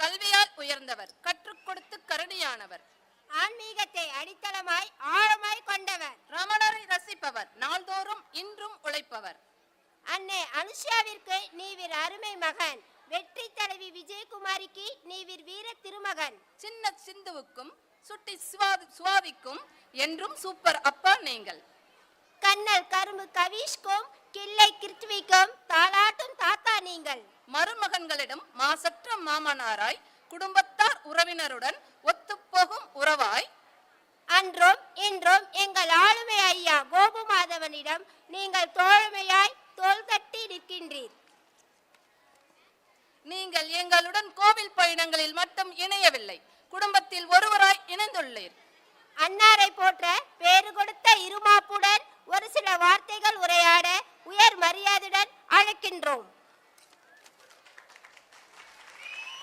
கல்வியால் உயர்ந்தவர், கற்றுக் கொடுத்து கருணையானவர், ஆன்மீகத்தை அடித்தளமாய் ஆழமாய் கொண்டவர், ரமணரை ரசிப்பவர், நாள்தோறும் இன்றும் உழைப்பவர். அன்னை அனுஷாவிற்கு நீவிர் அருமை மகன், வெற்றி தலைவி விஜயகுமாரிக்கு நீவிர் வீர திருமகன், சின்ன சிந்துவுக்கும் சுட்டி சுவாதிக்கும் என்றும் சூப்பர் அப்பா நீங்கள். கண்ணல் கரும்பு கவிஷ்கும் கிள்ளை கிருத்விக்கும் தாளாட்டும் தாத்தா நீங்கள். மருமகன்களிடம் மாசற்ற மாமனாராய், குடும்பத்தார் உறவினருடன் ஒத்துப்போகும் உறவாய், அன்றும் இன்றும் எங்கள் ஆளுமை ஐயா கோபு மாதவனிடம் நீங்கள் தோழமையாய் தோள் தட்டி நிற்கின்றீர். நீங்கள் எங்களுடன் கோவில் பயணங்களில் மட்டும் இணையவில்லை, குடும்பத்தில் ஒருவராய் இணைந்துள்ளீர். அன்னாரை போற்ற பேறு கொடுத்த இருமாப்புடன் ஒரு சில வார்த்தைகள் உரையாட உயர் மரியாதையுடன் அழைக்கின்றோம்.